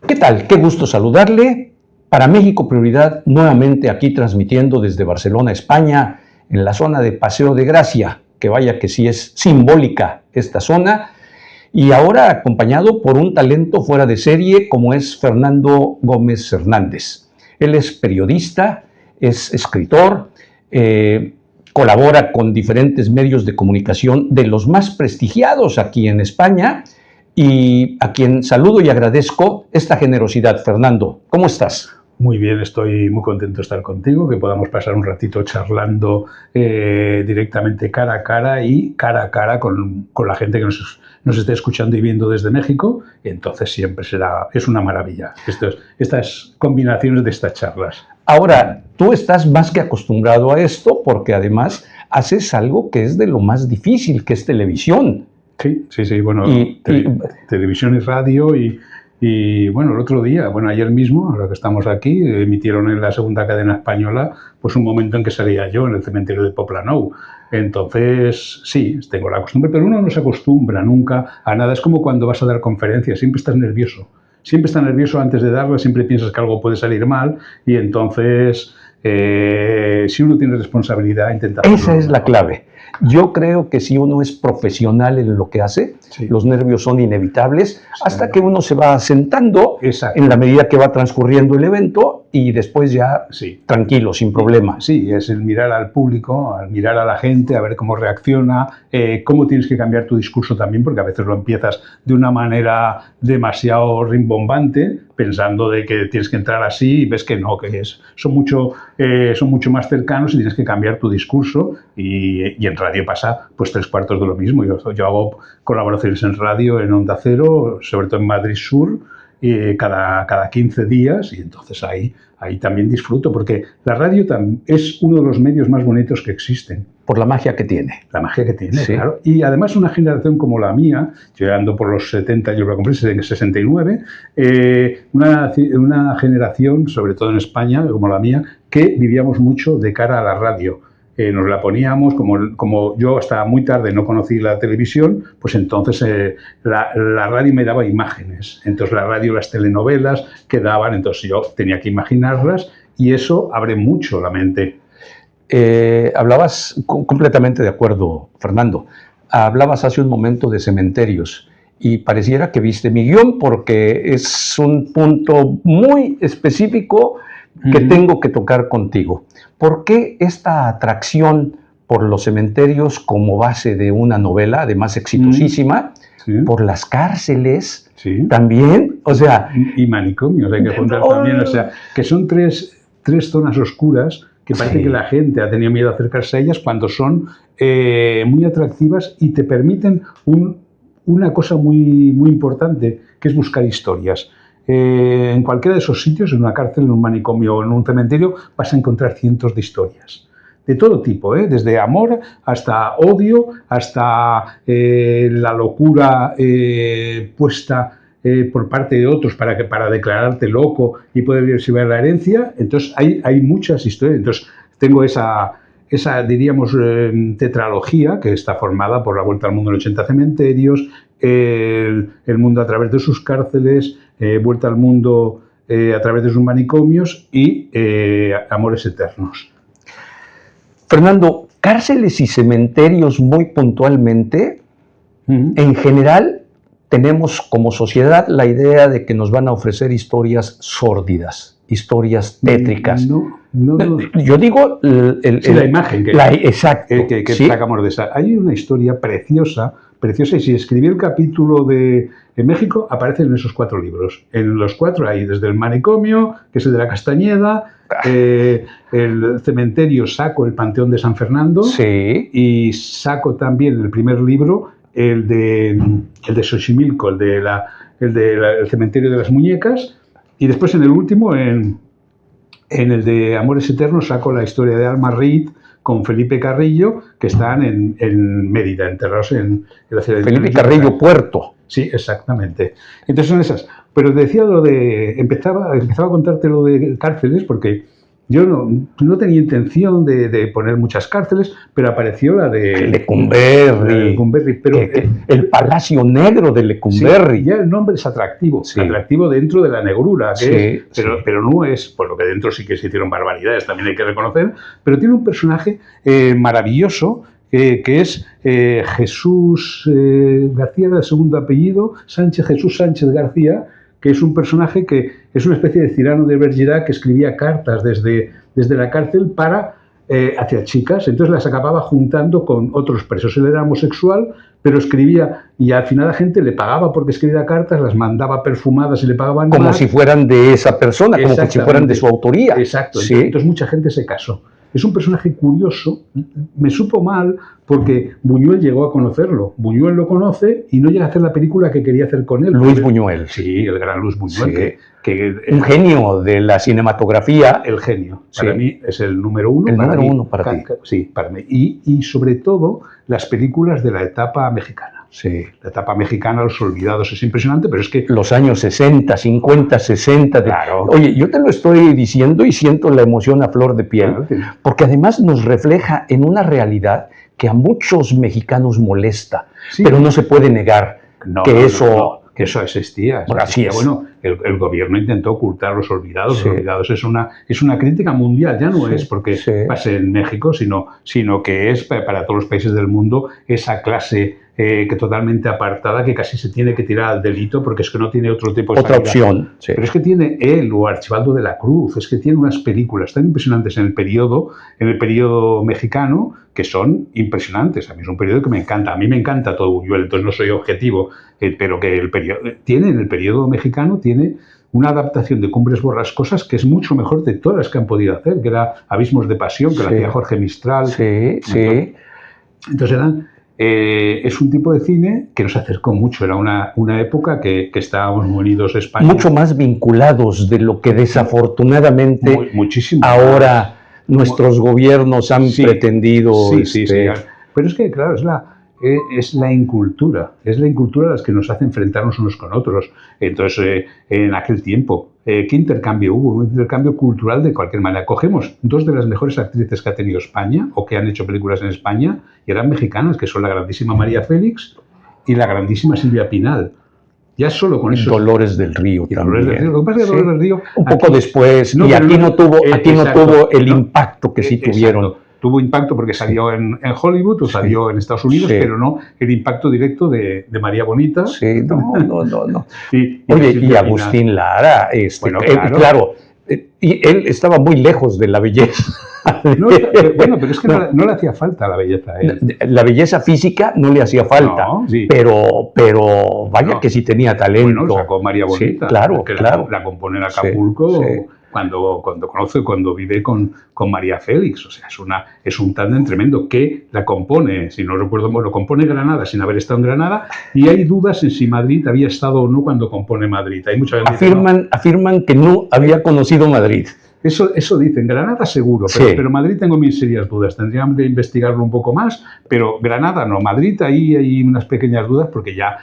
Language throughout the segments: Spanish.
¿Qué tal? Qué gusto saludarle. Para México Prioridad, nuevamente aquí transmitiendo desde Barcelona, España, en la zona de Paseo de Gracia, que vaya que sí es simbólica esta zona, y ahora acompañado por un talento fuera de serie como es Fernando Gómez Hernández. Él es periodista, es escritor, colabora con diferentes medios de comunicación de los más prestigiados aquí en España, y a quien saludo y agradezco esta generosidad. Fernando, ¿cómo estás? Muy bien, estoy muy contento de estar contigo, que podamos pasar un ratito charlando directamente cara a cara con la gente que nos esté escuchando y viendo desde México. Y entonces siempre es una maravilla estas combinaciones de estas charlas. Ahora, tú estás más que acostumbrado a esto porque además haces algo que es de lo más difícil, que es televisión. Sí, bueno, televisión y radio y bueno, el otro día, ayer mismo, ahora que estamos aquí, emitieron en la segunda cadena española pues un momento en que salía yo en el cementerio de Poblenou. Entonces, sí, tengo la costumbre, pero uno no se acostumbra nunca a nada. Es como cuando vas a dar conferencias, siempre estás nervioso. Siempre estás nervioso antes de darla, siempre piensas que algo puede salir mal y entonces, si uno tiene responsabilidad, intenta hacerlo. Esa es la clave. Yo creo que si uno es profesional en lo que hace, sí, los nervios son inevitables hasta que uno se va asentando. Exacto. En la medida que va transcurriendo el evento y después ya tranquilo, sin problema. Sí, es el mirar al público, al mirar a la gente, a ver cómo reacciona, cómo tienes que cambiar tu discurso también, porque a veces lo empiezas de una manera demasiado rimbombante, pensando de que tienes que entrar así y ves que no, que son mucho más cercanos y tienes que cambiar tu discurso y en radio pasa pues 3/4 de lo mismo. Yo hago colaboraciones en radio, en Onda Cero, sobre todo en Madrid Sur, cada 15 días y entonces ahí también disfruto porque la radio es uno de los medios más bonitos que existen. Por la magia que tiene. La magia que tiene, sí. Claro. Y además una generación como la mía, yo ando por los 70, yo lo compré en 69, una generación, sobre todo en España, como la mía, que vivíamos mucho de cara a la radio. Nos la poníamos, como yo hasta muy tarde no conocí la televisión, pues entonces la radio me daba imágenes. Entonces la radio, las telenovelas que daban, entonces yo tenía que imaginarlas y eso abre mucho la mente. Hablabas completamente de acuerdo, Fernando. Hablabas hace un momento de cementerios y pareciera que viste mi guión porque es un punto muy específico que tengo que tocar contigo. ¿Por qué esta atracción por los cementerios como base de una novela, además exitosísima, por las cárceles también? O sea, y manicomios, hay que contar también, o sea, que son tres zonas oscuras que parece que la gente ha tenido miedo a acercarse a ellas cuando son muy atractivas y te permiten una cosa muy, muy importante, que es buscar historias. En cualquiera de esos sitios, en una cárcel, en un manicomio o en un cementerio, vas a encontrar cientos de historias. De todo tipo, desde amor hasta odio, hasta la locura puesta por parte de otros para declararte loco y poder recibir la herencia. Entonces hay muchas historias. Entonces tengo esa diríamos, tetralogía que está formada por La Vuelta al Mundo en 80 cementerios, El mundo a través de sus cárceles, Vuelta al Mundo a través de sus manicomios y Amores Eternos. Fernando, cárceles y cementerios muy puntualmente, en general tenemos como sociedad la idea de que nos van a ofrecer historias sórdidas, historias tétricas. No. Yo digo la imagen exacto, que sacamos de esa. Hay una historia preciosa, y si escribí el capítulo de México, aparecen en esos 4 libros. En los 4 hay desde el manicomio, que es el de la Castañeda, el cementerio saco el Panteón de San Fernando, y saco también el primer libro, el de Xochimilco, el cementerio de las muñecas, y después en el último, en el de Amores Eternos, saco la historia de Alma Reed con Felipe Carrillo, que están en Mérida, enterrados en la ciudad de Felipe Carrillo Puerto. Sí, exactamente. Entonces son esas. Pero te decía empezaba a contarte lo de cárceles, porque Yo no tenía intención de poner muchas cárceles, pero apareció la de Lecumberri, pero el Palacio Negro de Lecumberri. Sí, ya el nombre es atractivo, atractivo dentro de la negrura, pero no es, por lo que dentro sí que se hicieron barbaridades, también hay que reconocer, pero tiene un personaje maravilloso, que es Jesús García, de segundo apellido, Jesús Sánchez García, que es un personaje que es una especie de Cyrano de Bergerac que escribía cartas desde la cárcel hacia chicas, entonces las acababa juntando con otros presos. Él era homosexual, pero escribía, y al final la gente le pagaba porque escribía cartas, las mandaba perfumadas y le pagaban como más. Si fueran de esa persona, como si fueran de su autoría. Exacto, entonces mucha gente se casó. Es un personaje curioso, me supo mal porque Buñuel llegó a conocerlo. Buñuel lo conoce y no llega a hacer la película que quería hacer con él. Luis Buñuel. Sí, el gran Luis Buñuel. Sí. Un genio de la cinematografía. El genio. Para mí es el número uno. El número uno para ti. Sí, para mí. Y sobre todo las películas de la etapa mexicana. Sí. La etapa mexicana, Los Olvidados, es impresionante, pero es que... Los años 60, 50, 60... Claro. Oye, yo te lo estoy diciendo y siento la emoción a flor de piel, Claro, sí. Porque además nos refleja en una realidad que a muchos mexicanos molesta, Sí. Pero no se puede negar que eso existía. Bueno, así es. Bueno, el gobierno intentó ocultar Los Olvidados. Sí. Los Olvidados es una crítica mundial, ya no es porque pase en México, sino que es para todos los países del mundo esa clase que totalmente apartada, que casi se tiene que tirar al delito porque es que no tiene otro tipo de otra opción. Sí. Pero es que tiene él o Archibaldo de la Cruz, es que tiene unas películas tan impresionantes en el periodo mexicano, que son impresionantes. A mí es un periodo que me encanta. A mí me encanta todo Buñuel, entonces no soy objetivo, pero que en el periodo mexicano tiene una adaptación de Cumbres Borrascosas que es mucho mejor de todas las que han podido hacer, que era Abismos de Pasión, que la hacía Jorge Mistral. Sí. Entonces es un tipo de cine que nos acercó mucho. Era una época que estábamos muy unidos España. Mucho más vinculados de lo que desafortunadamente muchísimo ahora nuestros gobiernos han pretendido. Sí. Pero es que, claro, es la incultura. Es la incultura las que nos hace enfrentarnos unos con otros. Entonces, en aquel tiempo, ¿qué intercambio hubo? Un intercambio cultural de cualquier manera. Cogemos dos de las mejores actrices que ha tenido España o que han hecho películas en España y eran mexicanas, que son la grandísima María Félix y la grandísima Silvia Pinal. Ya solo con eso. Dolores del Río también. Lo que pasa es que Dolores del Río... Un poco después, y aquí no tuvo el impacto que sí tuvieron. Exacto. Tuvo impacto porque salió en Hollywood o salió en Estados Unidos, pero no el impacto directo de María Bonita. Sí, no. Oye, y Agustín Lara, claro, y él estaba muy lejos de la belleza. Pero es que no le hacía falta la belleza a él. La belleza física no le hacía falta, pero vaya que sí tenía talento. Bueno, sacó María Bonita, claro. La compone en Acapulco cuando vive con María Félix. O sea, es un tándem tremendo que la compone, si no recuerdo mal, lo compone Granada sin haber estado en Granada, y hay dudas en si Madrid había estado o no cuando compone Madrid. Hay mucha gente afirman que no había conocido Madrid. Eso dicen, Granada seguro, pero Madrid tengo mis serias dudas, tendríamos que investigarlo un poco más, pero Granada no, Madrid ahí hay unas pequeñas dudas porque ya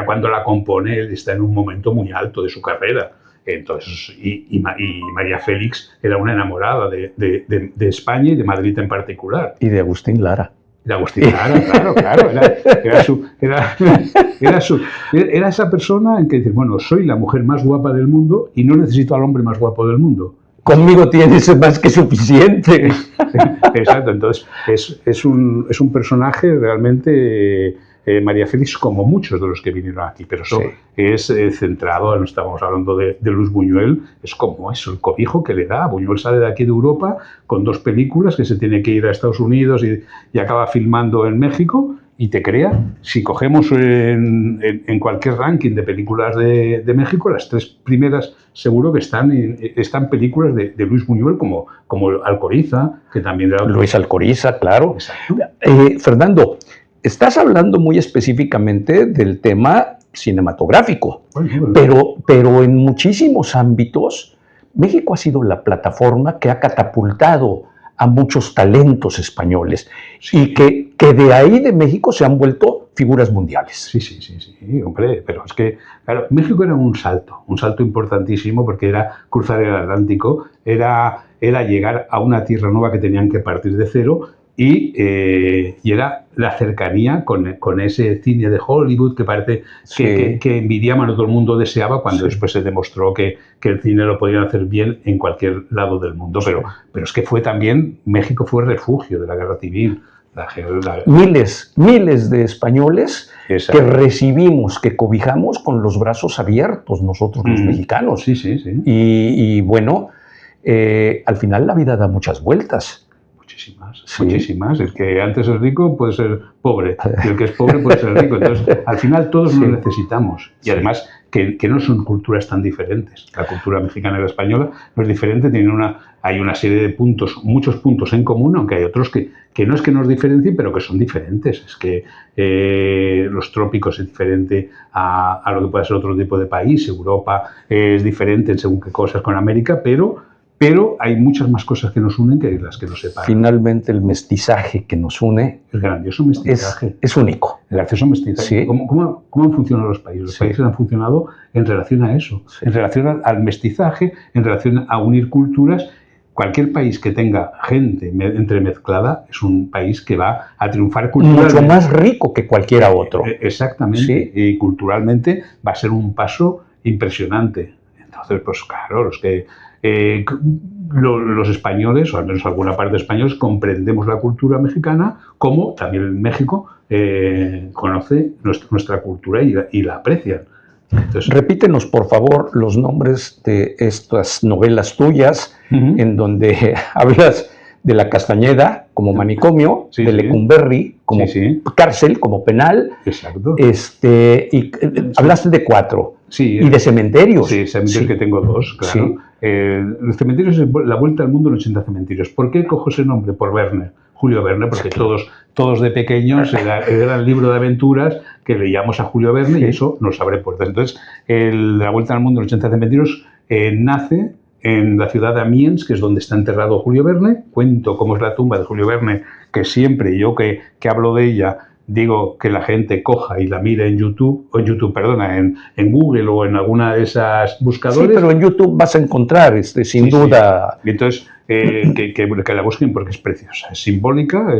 cuando la compone él está en un momento muy alto de su carrera. Entonces, y María Félix era una enamorada de España y de Madrid en particular. Y de Agustín Lara. De Agustín Lara, claro. Era esa persona en que dices, bueno, soy la mujer más guapa del mundo y no necesito al hombre más guapo del mundo. Conmigo tienes más que suficiente. Exacto, entonces es un personaje realmente... María Félix, como muchos de los que vinieron aquí, pero eso es centrado, no estábamos hablando de Luis Buñuel, es como eso, el cobijo que le da. Buñuel sale de aquí de Europa con 2 películas que se tiene que ir a Estados Unidos y acaba filmando en México, y te crea, si cogemos en cualquier ranking de películas de México, las 3 primeras seguro que están películas de Luis Buñuel, como Alcoriza, que también era... Luis Alcoriza, claro. Fernando, estás hablando muy específicamente del tema cinematográfico, pero en muchísimos ámbitos México ha sido la plataforma que ha catapultado a muchos talentos españoles Sí. y que de ahí de México se han vuelto figuras mundiales. Sí, hombre, pero es que, claro, México era un salto importantísimo porque era cruzar el Atlántico, era llegar a una tierra nueva que tenían que partir de cero y era la cercanía con ese cine de Hollywood que parece que envidiaban o todo el mundo deseaba cuando después se demostró que el cine lo podían hacer bien en cualquier lado del mundo. Pero es que fue también, México fue refugio de la guerra civil. Miles de españoles que recibimos, que cobijamos con los brazos abiertos nosotros los mexicanos. Sí. Y bueno, al final la vida da muchas vueltas. Muchísimas. El que antes es rico puede ser pobre y el que es pobre puede ser rico. Entonces, al final todos nos necesitamos. Y además que no son culturas tan diferentes. La cultura mexicana y la española no es diferente, hay una serie de puntos, muchos puntos en común, aunque hay otros que no es que nos diferencien, pero que son diferentes. Es que los trópicos es diferente a lo que puede ser otro tipo de país. Europa es diferente en según qué cosas con América, pero hay muchas más cosas que nos unen que las que nos separan. Finalmente, el mestizaje que nos une es grandioso mestizaje. Es único. El gracioso mestizaje. Sí. ¿Cómo han funcionado los países? Los países han funcionado en relación a eso, en relación al mestizaje, en relación a unir culturas. Cualquier país que tenga gente entremezclada es un país que va a triunfar culturalmente. Mucho más rico que cualquiera otro. Exactamente. Sí. Y culturalmente va a ser un paso impresionante. Entonces, pues claro, los españoles, o al menos alguna parte de españoles, comprendemos la cultura mexicana, como también en México conoce nuestra cultura y la aprecian. Entonces, repítenos, por favor, los nombres de estas novelas tuyas, en donde hablas de la Castañeda como manicomio, de Lecumberri como cárcel, como penal. Exacto. Y hablaste de 4. Sí, y de cementerios. Sí, cementerios que tengo 2, claro. Los cementerios es la vuelta al mundo en 80 cementerios. ¿Por qué cojo ese nombre? Por Verne, Julio Verne, porque todos de pequeños era el libro de aventuras que leíamos a Julio Verne y eso nos abre puertas. Entonces, la vuelta al mundo en 80 cementerios nace en la ciudad de Amiens, que es donde está enterrado Julio Verne. Cuento cómo es la tumba de Julio Verne, que siempre yo que hablo de ella, digo que la gente coja y la mire en Google o en alguna de esas buscadores. Sí, pero en YouTube vas a encontrar, sin duda. Sí. Entonces, que la busquen porque es preciosa, es simbólica,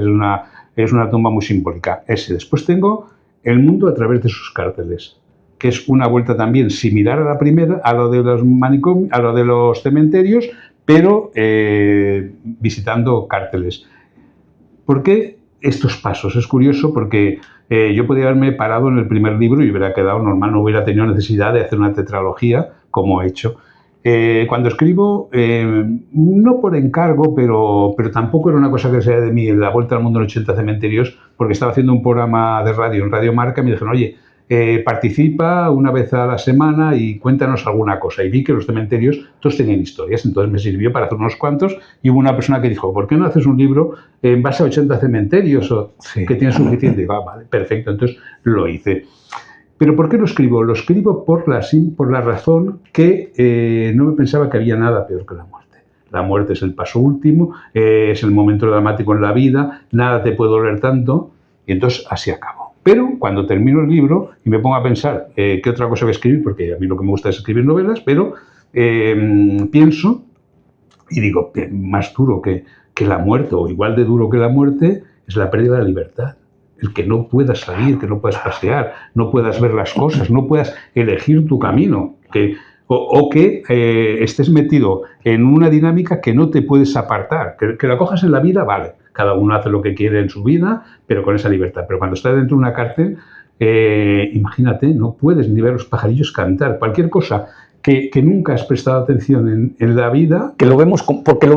es una tumba muy simbólica. Después tengo El mundo a través de sus cárceles, que es una vuelta también similar a la primera, a lo de los manicomios, a lo de los cementerios, pero visitando cárceles. ¿Por qué estos pasos? Es curioso porque yo podría haberme parado en el primer libro y hubiera quedado normal, no hubiera tenido necesidad de hacer una tetralogía como he hecho. Cuando escribo, no por encargo, pero tampoco era una cosa que sea de mí, La vuelta al mundo en 80 cementerios, porque estaba haciendo un programa de radio en Radio Marca y me dijeron, oye, participa una vez a la semana y cuéntanos alguna cosa. Y vi que los cementerios todos tenían historias, entonces me sirvió para hacer unos cuantos y hubo una persona que dijo, ¿por qué no haces un libro en base a 80 cementerios que tienes suficiente? Y digo, vale, perfecto, entonces lo hice. ¿Pero por qué lo escribo? Lo escribo por la razón que no me pensaba que había nada peor que la muerte. La muerte es el paso último, es el momento dramático en la vida, nada te puede doler tanto y entonces así acabo. Pero cuando termino el libro y me pongo a pensar qué otra cosa voy a escribir, porque a mí lo que me gusta es escribir novelas, pero pienso y digo, más duro que la muerte, o igual de duro que la muerte, es la pérdida de la libertad. El que no puedas salir, que no puedas pasear, no puedas ver las cosas, no puedas elegir tu camino, o que estés metido en una dinámica que no te puedes apartar. Que la cojas en la vida, vale, cada uno hace lo que quiere en su vida, pero con esa libertad. Pero cuando estás dentro de una cárcel, imagínate, no puedes ni ver los pajarillos cantar, cualquier cosa que nunca has prestado atención en la vida. Porque lo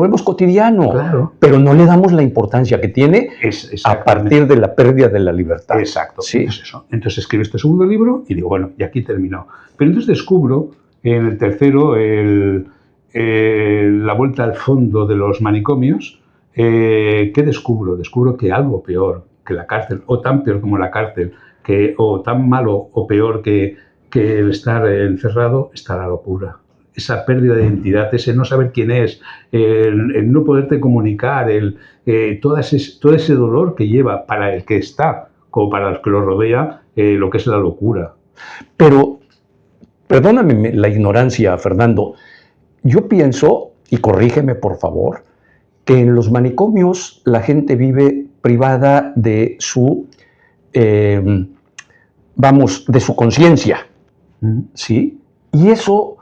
vemos cotidiano, claro, pero no le damos la importancia que tiene a partir de la pérdida de la libertad. Exacto. Sí. Entonces escribo este segundo libro y digo, bueno, y aquí terminó. Pero entonces descubro en el tercero la vuelta al fondo de los manicomios. ¿Qué descubro? Descubro que algo peor que la cárcel, o tan peor como la cárcel, o tan malo o peor que el estar encerrado, está la locura. esa pérdida de identidad, ese no saber quién es, el no poderte comunicar, todo ese dolor que lleva para el que está, como para el que lo rodea, lo que es la locura. Pero, perdóname la ignorancia, Fernando, yo pienso, y corrígeme por favor, que en los manicomios la gente vive privada de su, de su conciencia, ¿sí? Y eso,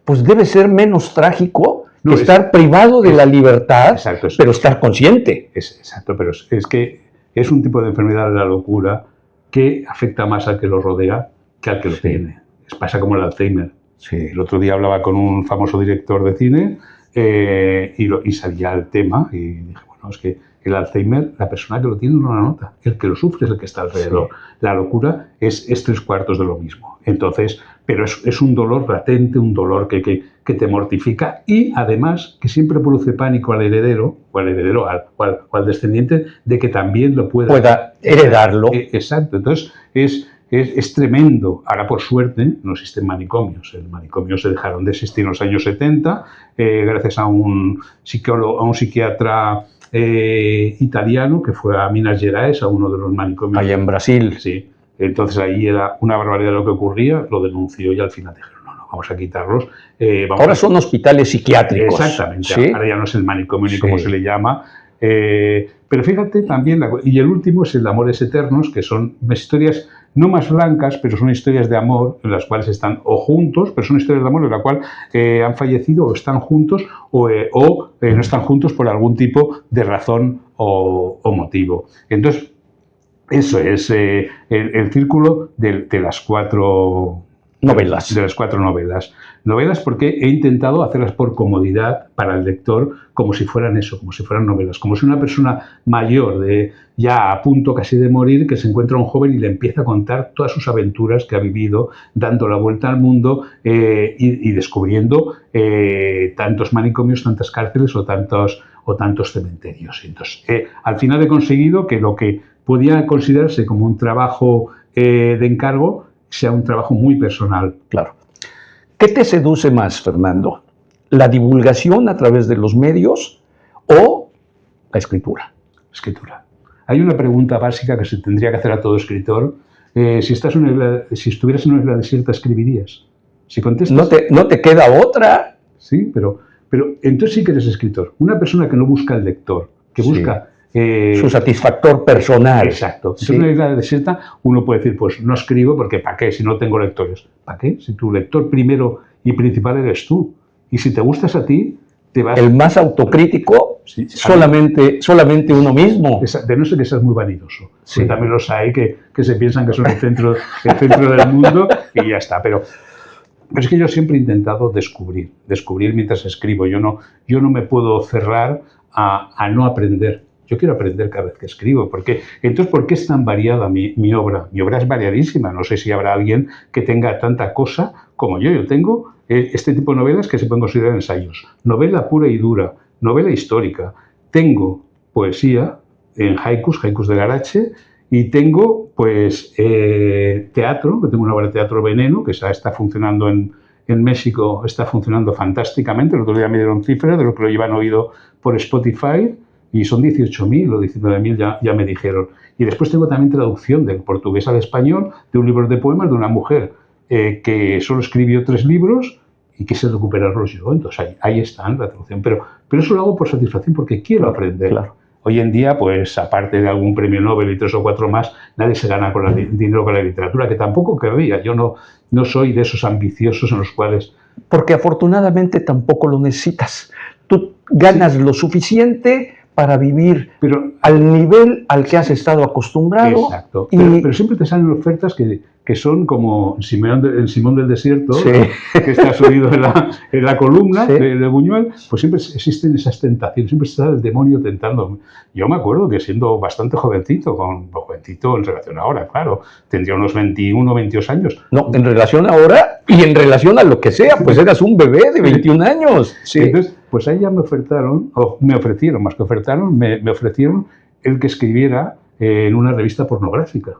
pues debe ser menos trágico que estar privado de la libertad, exacto, pero estar consciente. Exacto, pero es que es un tipo de enfermedad de la locura que afecta más al que lo rodea que al que lo tiene. Pasa como el Alzheimer. Sí. El otro día hablaba con un famoso director de cine y sabía el tema y dije, bueno, es que el Alzheimer, la persona que lo tiene no lo nota, el que lo sufre es el que está alrededor. Sí. La locura es 3/4 de lo mismo. Entonces, pero es un dolor latente, un dolor que te mortifica y además que siempre produce pánico al heredero, o al descendiente, de que también lo pueda heredarlo. Exacto. Entonces, es tremendo. Ahora, por suerte, no existen manicomios. El manicomio se dejaron de existir en los años 70 gracias a un psicólogo, a un psiquiatra italiano que fue a Minas Gerais, a uno de los manicomios. Allá en Brasil. Sí. Entonces ahí era una barbaridad lo que ocurría, lo denunció y al final dijeron, no, vamos a quitarlos. Ahora son hospitales psiquiátricos. Exactamente. ¿Sí? Ahora ya no es el manicomio ni como se le llama. Pero fíjate también, y el último es el Amores Eternos, que son historias no más blancas, pero son historias de amor en las cuales están o juntos, pero son historias de amor en las cuales han fallecido o están juntos o no están juntos por algún tipo de razón o motivo. Entonces, eso es el círculo de las 4 novelas. De las 4 novelas. Novelas porque he intentado hacerlas por comodidad para el lector, como si fueran eso, como si fueran novelas. Como si una persona mayor, ya a punto casi de morir, que se encuentra un joven y le empieza a contar todas sus aventuras que ha vivido, dando la vuelta al mundo y descubriendo tantos manicomios, tantas cárceles o tantos cementerios. Entonces, al final he conseguido que lo que podía considerarse como un trabajo de encargo sea un trabajo muy personal. Claro. ¿Qué te seduce más, Fernando? ¿La divulgación a través de los medios o la escritura? Escritura. Hay una pregunta básica que se tendría que hacer a todo escritor. Si estuvieras en una isla desierta, ¿escribirías? Si contestas... No te queda otra. Sí, pero entonces sí que eres escritor. Una persona que no busca el lector, que busca... su satisfactor personal. Exacto. Si es una isla desierta, uno puede decir, pues no escribo porque ¿para qué? Si no tengo lectores. ¿Para qué? Si tu lector primero y principal eres tú. Y si te gustas a ti, te vas... El más autocrítico, sí, solamente uno mismo. De no ser que seas muy vanidoso. Sí. Porque también los hay que se piensan que son el centro del mundo y ya está. Pero es que yo siempre he intentado descubrir mientras escribo. Yo no me puedo cerrar a no aprender. Yo quiero aprender cada vez que escribo. Entonces, ¿por qué es tan variada mi obra? Mi obra es variadísima. No sé si habrá alguien que tenga tanta cosa como yo. Yo tengo este tipo de novelas que se pueden considerar ensayos. Novela pura y dura, novela histórica. Tengo poesía en haikus de Garache, y tengo pues teatro, que tengo una obra de teatro Veneno, que está funcionando en México, está funcionando fantásticamente. El otro día me dieron cifras de lo que lo llevan oído por Spotify, y son 18.000 o 19.000, ya me dijeron. Y después tengo también traducción del portugués al español de un libro de poemas de una mujer que solo escribió 3 libros y quise recuperarlos yo. Entonces ahí está la traducción. Pero eso lo hago por satisfacción, porque quiero aprender. Claro. Hoy en día, pues aparte de algún premio Nobel y 3 o 4 más, nadie se gana dinero con la literatura, que tampoco querría. Yo no soy de esos ambiciosos en los cuales... Porque afortunadamente tampoco lo necesitas. Tú ganas lo suficiente para vivir al nivel al que has estado acostumbrado. Exacto. Pero siempre te salen ofertas que son como en Simón del Desierto, sí, que está subido en la columna, sí, de Buñuel, pues siempre existen esas tentaciones, siempre está el demonio tentando. Yo me acuerdo que siendo bastante jovencito en relación a ahora, claro, tendría unos 21, 22 años. No, en relación a ahora y en relación a lo que sea, pues eras un bebé de 21 años. Sí. Entonces, pues ahí ya me ofrecieron el que escribiera en una revista pornográfica.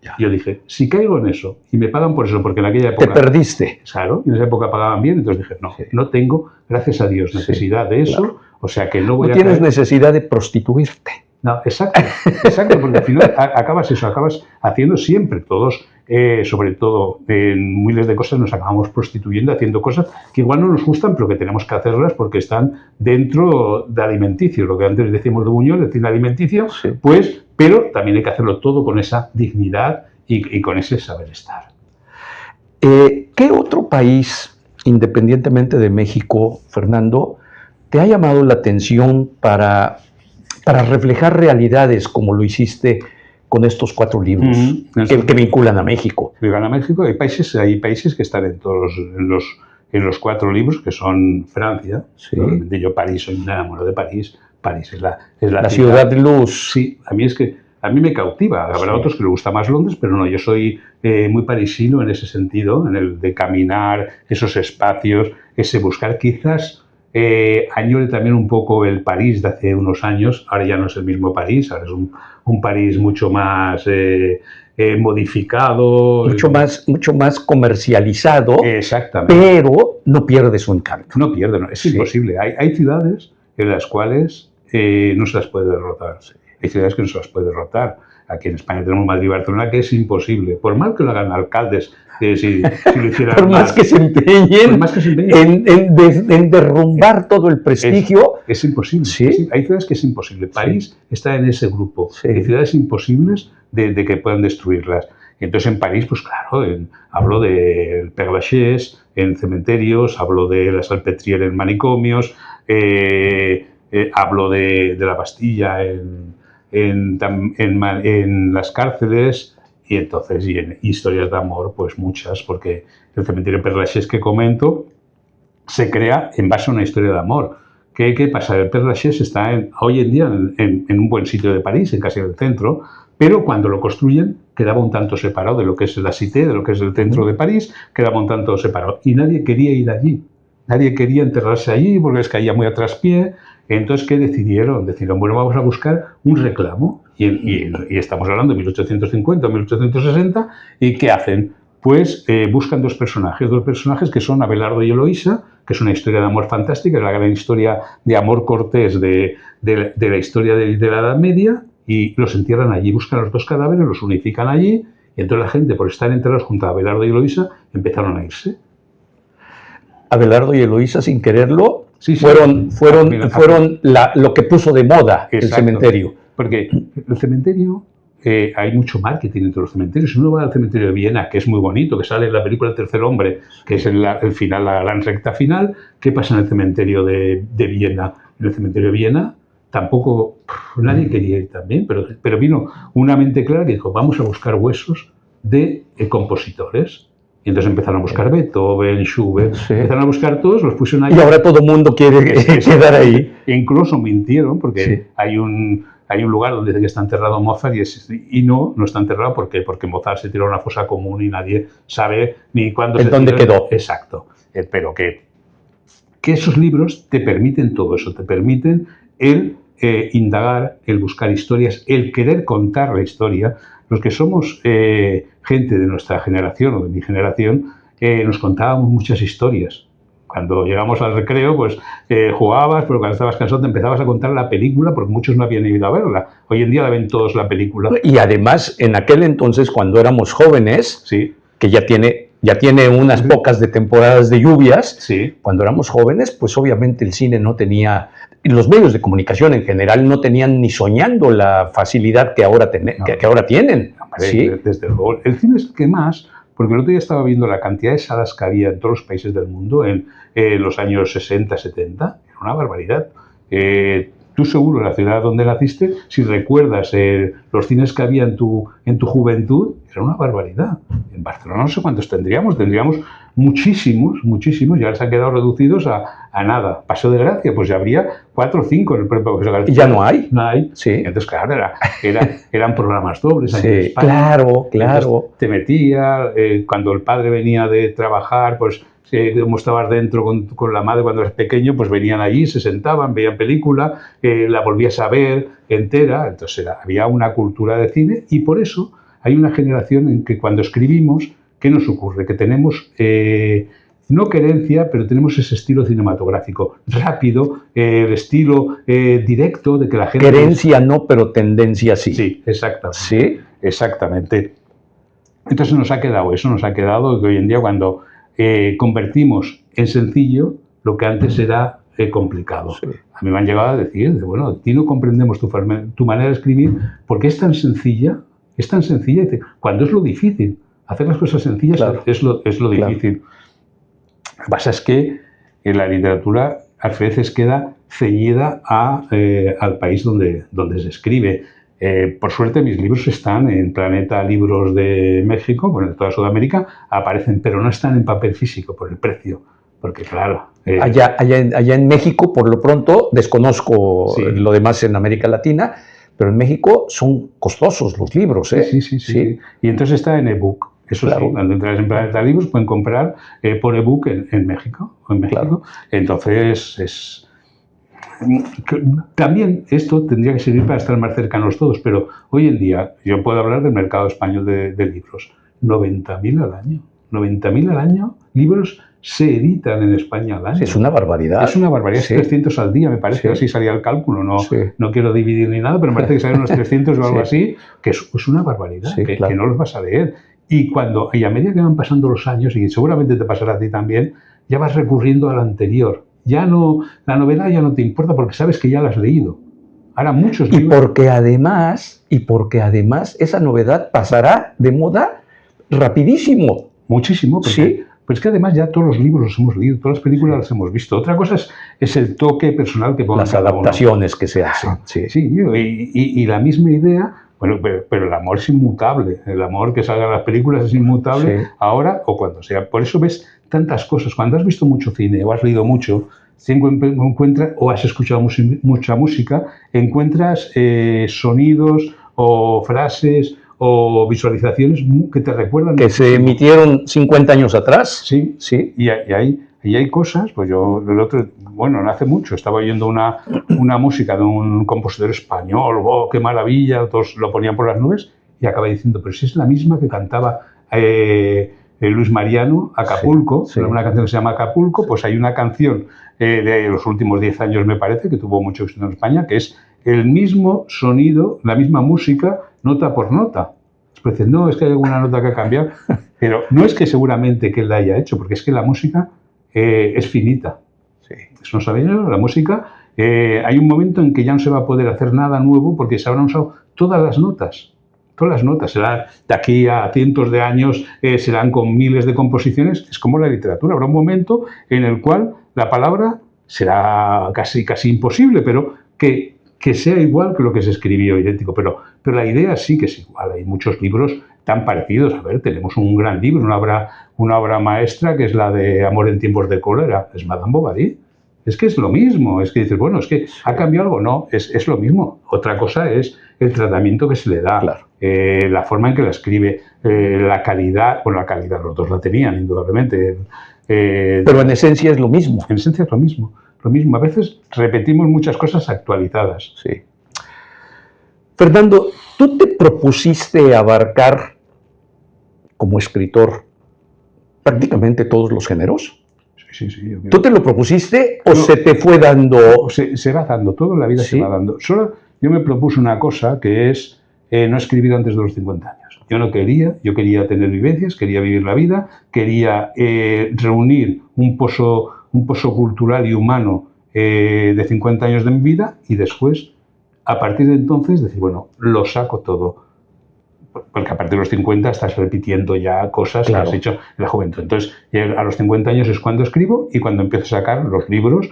Ya. Yo dije, si caigo en eso y me pagan por eso, porque en aquella época... Te perdiste. Claro, en esa época pagaban bien, entonces dije, no, no tengo, gracias a Dios, necesidad de eso, claro. O sea que no voy no a tienes caer... necesidad de prostituirte. No, exacto, porque al final acabas haciendo siempre, todos, sobre todo en miles de cosas nos acabamos prostituyendo, haciendo cosas que igual no nos gustan, pero que tenemos que hacerlas porque están dentro de alimenticio, lo que antes decíamos de Buñuel, el cine alimenticio, sí. Pues, pero también hay que hacerlo todo con esa dignidad y con ese saber estar. ¿Qué otro país, independientemente de México, Fernando, te ha llamado la atención para reflejar realidades como lo hiciste con estos 4 libros que vinculan a México? Vinculan a México. Hay países que están en todos en los 4 libros, que son Francia. Sí. Yo París, soy un enamorado de París. París es la ciudad de luz. Sí, a mí me cautiva. Habrá otros que les gusta más Londres, pero no, yo soy muy parisino en ese sentido, en el de caminar esos espacios, ese buscar quizás... añore también un poco el París de hace unos años. Ahora ya no es el mismo París, ahora es un París mucho más modificado. Mucho más comercializado. Exactamente. Pero no pierde su encanto. No pierde, no, es imposible. Hay ciudades en las cuales no se las puede derrotar. Hay ciudades que no se las puede derrotar. Aquí en España tenemos Madrid y Barcelona, que es imposible. Por mal que lo hagan alcaldes, si lo hicieran por más que se empeñen en derrumbar todo el prestigio. Es imposible. ¿Sí? Hay ciudades que es imposible. París está en ese grupo de ciudades imposibles de que puedan destruirlas. Entonces en París, pues claro, hablo del Père Lachaise en cementerios, hablo de la Salpêtrière en manicomios, hablo de la Bastilla en las cárceles, y entonces y en historias de amor, pues muchas, porque el cementerio Père Lachaise que comento se crea en base a una historia de amor. ¿Qué pasa? El Père Lachaise está hoy en día en un buen sitio de París, en casi el centro, pero cuando lo construyen quedaba un tanto separado de lo que es la Cité, de lo que es el centro de París, quedaba un tanto separado. Y nadie quería ir allí, nadie quería enterrarse allí porque les caía muy a traspié. Entonces, ¿qué decidieron? Decidieron, bueno, vamos a buscar un reclamo. Y estamos hablando de 1850 o 1860. ¿Y qué hacen? Pues buscan dos personajes que son Abelardo y Eloísa, que es una historia de amor fantástica, es la gran historia de amor cortés de la historia de la Edad Media, y los entierran allí, buscan los dos cadáveres, los unifican allí, y entonces la gente, por estar enterrados junto a Abelardo y Eloísa, empezaron a irse. Abelardo y Eloísa, sin quererlo, fueron lo que puso de moda el cementerio. Porque el cementerio, hay mucho marketing entre los cementerios. Si uno va al cementerio de Viena, que es muy bonito, que sale en la película El tercer hombre, que es el final, la gran recta final, ¿qué pasa en el cementerio de Viena? En el cementerio de Viena tampoco nadie quería ir también, pero vino una mente clara que dijo, vamos a buscar huesos de compositores. Y entonces empezaron a buscar Beethoven, Schubert, empezaron a buscar todos, los pusieron ahí. Y ahora todo el mundo quiere quedar ahí. E incluso mintieron, porque hay un lugar donde dice que está enterrado Mozart y no está enterrado porque Mozart se tiró a una fosa común y nadie sabe ni cuándo se tiró. ¿Dónde quedó? Exacto. Pero que esos libros te permiten todo eso, te permiten el indagar, el buscar historias, el querer contar la historia. Los que somos gente de nuestra generación o de mi generación, nos contábamos muchas historias. Cuando llegamos al recreo, pues jugabas, pero cuando estabas cansado te empezabas a contar la película, porque muchos no habían ido a verla. Hoy en día la ven todos la película. Y además, en aquel entonces, cuando éramos jóvenes, que ya tiene unas pocas de temporadas de lluvias, cuando éramos jóvenes, pues obviamente el cine no tenía, los medios de comunicación en general no tenían ni soñando la facilidad que ahora tienen. Hombre, desde luego. El cine es el que más... Porque el otro día estaba viendo la cantidad de salas que había en todos los países del mundo en los años 60, 70. Era una barbaridad. Tú seguro, en la ciudad donde naciste, si recuerdas los cines que había en tu juventud, era una barbaridad. En Barcelona no sé cuántos tendríamos muchísimos, y ahora se han quedado reducidos a nada. Paseo de Gracia, pues ya habría 4 o 5 en el propio Paseo de Gracia. ¿Y ya no hay? No hay. Sí. Entonces, claro, eran programas dobles. Sí, claro. Entonces, te metía, cuando el padre venía de trabajar, pues como estabas dentro con la madre cuando eras pequeño, pues venían allí, se sentaban, veían película, la volvías a ver entera. Entonces había una cultura de cine y por eso hay una generación en que cuando escribimos, ¿qué nos ocurre? Que tenemos, no querencia, pero tenemos ese estilo cinematográfico, rápido, el estilo directo de que la gente... Querencia no, pero tendencia sí. Sí, exactamente. ¿Sí? Exactamente. Entonces nos ha quedado eso, nos ha quedado que hoy en día cuando convertimos en sencillo lo que antes era complicado. Sí. A mí me han llegado a decir, bueno, a ti no comprendemos tu manera de escribir porque es tan sencilla, dice, cuando es lo difícil. Hacer las cosas sencillas claro. es lo difícil. Lo que pasa es que en la literatura a veces queda ceñida al país donde se escribe. Por suerte mis libros están en Planeta Libros de México, bueno, en toda Sudamérica, aparecen, pero no están en papel físico por el precio, porque claro... Allá en México, por lo pronto, desconozco sí. lo demás en América Latina, pero en México son costosos los libros, ¿eh? Sí. Y entonces está en ebook. Eso claro. Sí, cuando entras en Planeta Libros pueden comprar por ebook en México. Claro. Entonces también esto tendría que servir para estar más cercanos todos, pero hoy en día yo puedo hablar del mercado español de libros. 90.000 al año. 90.000 al año libros se editan en España al año. Sí, es una barbaridad. Es una barbaridad, sí. 300 al día me parece, sí. Así salía el cálculo, no quiero dividir ni nada, pero me parece que salen unos 300 o algo así, que es una barbaridad, sí, claro. que no los vas a leer. Y a medida que van pasando los años, y seguramente te pasará a ti también, ya vas recurriendo a lo anterior. Ya no, la novedad ya no te importa porque sabes que ya la has leído. Ahora muchos libros... Y porque además esa novedad pasará de moda rapidísimo. Muchísimo, porque, sí. Pues que además ya todos los libros los hemos leído, todas las películas las hemos visto. Otra cosa es el toque personal que pongan las adaptaciones que se hacen. Sí, y la misma idea... Bueno, pero el amor es inmutable. El amor que salga en las películas es inmutable ahora o cuando sea. Por eso ves tantas cosas. Cuando has visto mucho cine o has leído mucho, encuentras, o has escuchado mucha música, encuentras sonidos o frases o visualizaciones que te recuerdan... Que se emitieron 50 años atrás. Sí. Y hay cosas, pues yo el otro, bueno, no hace mucho, estaba oyendo una música de un compositor español, ¡oh, qué maravilla! Todos lo ponían por las nubes y acaba diciendo, pero si es la misma que cantaba Luis Mariano, Acapulco, una canción que se llama Acapulco, pues hay una canción de los últimos 10 años, me parece, que tuvo mucho éxito en España, que es el mismo sonido, la misma música, nota por nota. Después dicen, no, es que hay alguna nota que ha cambiado, pero no es que seguramente que él la haya hecho, porque es que la música es finita. Eso no sabía yo, la música, hay un momento en que ya no se va a poder hacer nada nuevo porque se habrán usado todas las notas. Será de aquí a cientos de años, serán con miles de composiciones. Es como la literatura, habrá un momento en el cual la palabra será casi imposible, pero que sea igual que lo que se escribió, idéntico, pero la idea sí que es igual. Hay muchos libros tan parecidos. A ver, tenemos un gran libro, una obra maestra, que es la de Amor en tiempos de cólera, es Madame Bovary. Es que es lo mismo, es que dices, bueno, es que ha cambiado algo, no, es lo mismo. Otra cosa es el tratamiento que se le da, claro. La forma en que la escribe, la calidad, bueno, la calidad los dos la tenían, indudablemente. Pero en esencia es lo mismo. En esencia es lo mismo. A veces repetimos muchas cosas actualizadas. Sí. Fernando, ¿tú te propusiste abarcar como escritor prácticamente todos los géneros? Sí. ¿Tú te lo propusiste o se te fue dando? Se va dando, toda la vida se va dando. Solo yo me propuse una cosa que es no escribir antes de los 50 años. Yo quería tener vivencias, quería vivir la vida, quería reunir un pozo cultural y humano de 50 años de mi vida y después, a partir de entonces, decir, bueno, lo saco todo. Porque a partir de los 50 estás repitiendo ya cosas que has hecho en la juventud. Entonces, a los 50 años es cuando escribo y cuando empiezo a sacar los libros,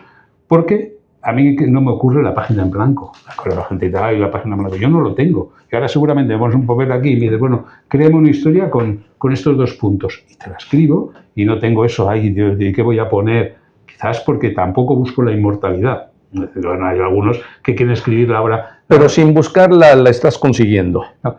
porque a mí no me ocurre la página en blanco. La gente dice, ay, la página en blanco. Yo no lo tengo. Y ahora seguramente vamos a ver aquí y me dice, bueno, créame una historia con estos 2 puntos. Y te la escribo y no tengo eso, ay, Dios, ¿qué voy a poner? Quizás porque tampoco busco la inmortalidad. Bueno, hay algunos que quieren escribir la obra. Pero sin buscarla la estás consiguiendo. No.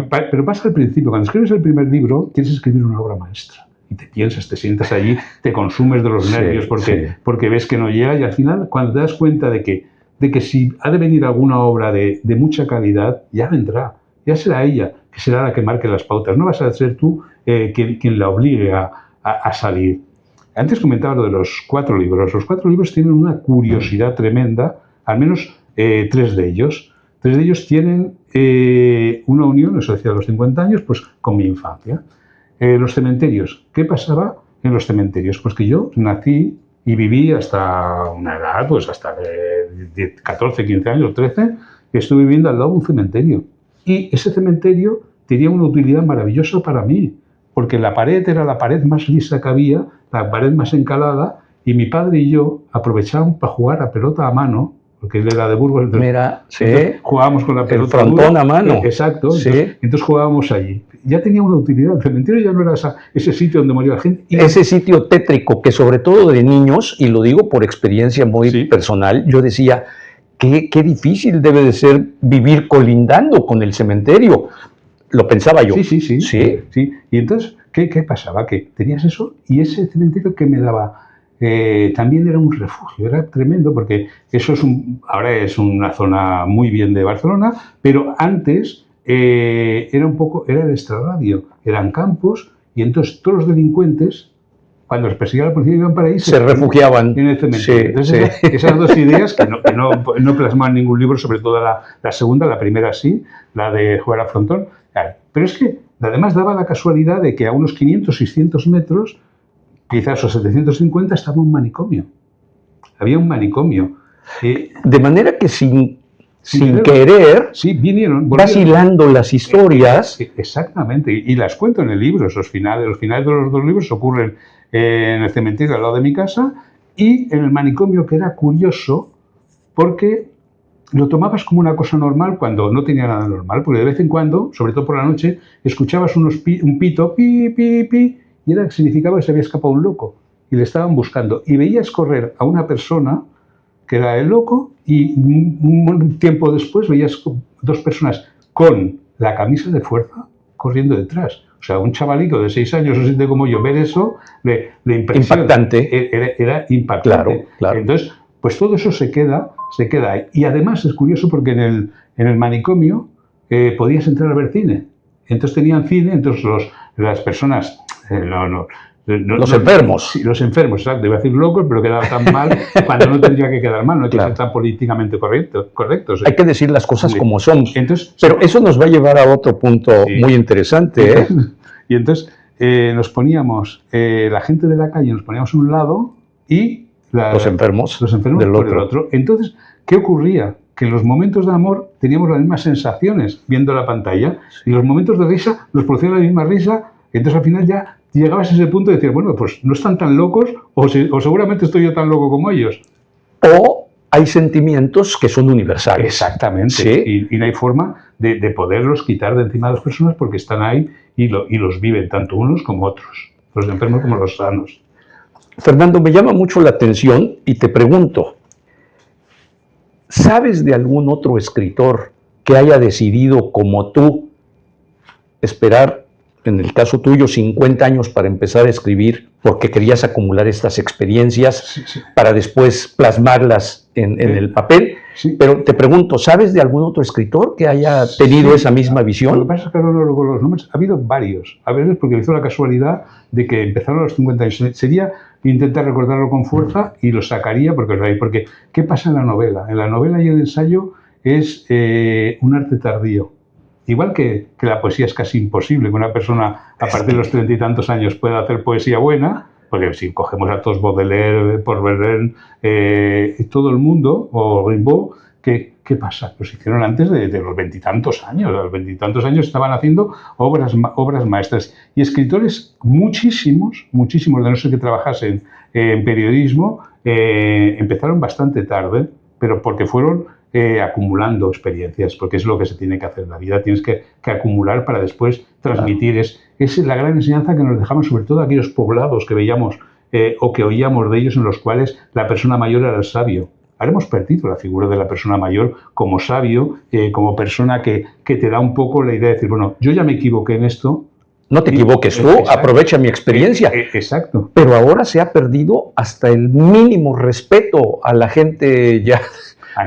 Pero pasa al principio, cuando escribes el primer libro, quieres escribir una obra maestra. Y te piensas, te sientas allí, te consumes de los nervios porque ves que no llega y al final, cuando te das cuenta de que si ha de venir alguna obra de mucha calidad, ya vendrá, ya será ella, que será la que marque las pautas. No vas a ser tú quien la obligue a salir. Antes comentaba lo de los 4 libros. Los 4 libros tienen una curiosidad tremenda, al menos 3 de ellos. 3 de ellos tienen una unión, eso decía, a los 50 años, pues con mi infancia. Los cementerios. ¿Qué pasaba en los cementerios? Pues que yo nací y viví hasta una edad, pues hasta de 14, 15 años, 13, estuve viviendo al lado de un cementerio. Y ese cementerio tenía una utilidad maravillosa para mí, porque la pared era la pared más lisa que había, la pared más encalada, y mi padre y yo aprovechábamos para jugar a pelota a mano, porque él era de Burgos, entonces, Mira, sí, jugábamos con la pelota el frontón a mano. Exacto, Sí. entonces jugábamos allí. Ya tenía una utilidad, el cementerio ya no era ese sitio donde moría la gente. Ese sitio tétrico que sobre todo de niños, y lo digo por experiencia muy Sí. personal, yo decía, qué difícil debe de ser vivir colindando con el cementerio. Lo pensaba yo. Sí. Y entonces, ¿qué pasaba? Que tenías eso y ese cementerio que me daba también era un refugio, era tremendo porque eso ahora es una zona muy bien de Barcelona, pero antes era el extrarradio, eran campos y entonces todos los delincuentes, cuando los perseguía la policía, iban para ahí, se refugiaban en el cementerio. Sí, entonces, sí. esas 2 ideas que no plasman en ningún libro, sobre todo la segunda, la primera sí, la de jugar a frontón. Pero es que además daba la casualidad de que a unos 500, 600 metros, quizás o 750, estaba un manicomio. Había un manicomio. De manera que sin Sin querer, sí, volvieron. vas hilando las historias. Exactamente, y las cuento en el libro. Los finales de los 2 libros ocurren en el cementerio al lado de mi casa y en el manicomio, que era curioso porque lo tomabas como una cosa normal cuando no tenía nada normal, porque de vez en cuando, sobre todo por la noche, escuchabas un pito, pi, pi, pi, y significaba que se había escapado un loco y le estaban buscando. Y veías correr a una persona que era el loco, y un tiempo después veías 2 personas con la camisa de fuerza corriendo detrás. O sea, un chavalico de 6 años o 7 como yo, ver eso le impresiona. Impactante. Era impactante. Claro. Entonces, pues todo eso se queda ahí. Y además es curioso porque en el manicomio podías entrar a ver cine. Entonces tenían cine, entonces las personas... los enfermos. Sí, los enfermos, exacto. Iba a decir locos, pero quedaba tan mal cuando no tendría que quedar mal, no hay que ser tan políticamente correctos. Hay que decir las cosas como son. Entonces, pero eso nos va a llevar a otro punto muy interesante. Y entonces nos poníamos, la gente de la calle nos poníamos a un lado y los enfermos del por el otro. Entonces, ¿qué ocurría? Que en los momentos de amor teníamos las mismas sensaciones viendo la pantalla y los momentos de risa nos producían la misma risa. Entonces al final ya llegabas a ese punto de decir, bueno, pues no están tan locos o seguramente estoy yo tan loco como ellos. O hay sentimientos que son universales. Exactamente. ¿Sí? Y no hay forma de poderlos quitar de encima de las personas porque están ahí y los viven tanto unos como otros, los enfermos como los sanos. Fernando, me llama mucho la atención y te pregunto, ¿sabes de algún otro escritor que haya decidido, como tú, esperar, en el caso tuyo, 50 años para empezar a escribir porque querías acumular estas experiencias para después plasmarlas en el papel? Sí. Pero te pregunto, ¿sabes de algún otro escritor que haya tenido esa misma visión? Lo que pasa es que ahora no recuerdo los nombres. Ha habido varios. A veces porque hizo la casualidad de que empezaron a los 50 años. Sería intentar recordarlo con fuerza y lo sacaría porque ¿qué pasa en la novela? En la novela y el ensayo es un arte tardío. Igual que la poesía es casi imposible que una persona a partir de los 30 y tantos años pueda hacer poesía buena, porque si cogemos a todos Baudelaire, Paul Verlaine, todo el mundo, o Rimbaud, ¿qué pasa? Pues hicieron antes de los 20 y tantos años. A los 20 y tantos años estaban haciendo obras maestras. Y escritores muchísimos, de no ser que trabajasen en periodismo, empezaron bastante tarde, pero porque fueron acumulando experiencias, porque es lo que se tiene que hacer en la vida. Tienes que acumular para después transmitir. Claro. Es la gran enseñanza que nos dejaban sobre todo aquellos poblados que veíamos o que oíamos de ellos, en los cuales la persona mayor era el sabio. Ahora hemos perdido la figura de la persona mayor como sabio, como persona que te da un poco la idea de decir, bueno, yo ya me equivoqué en esto. No te equivoques tú, aprovecha mi experiencia. Exacto. Pero ahora se ha perdido hasta el mínimo respeto a la gente ya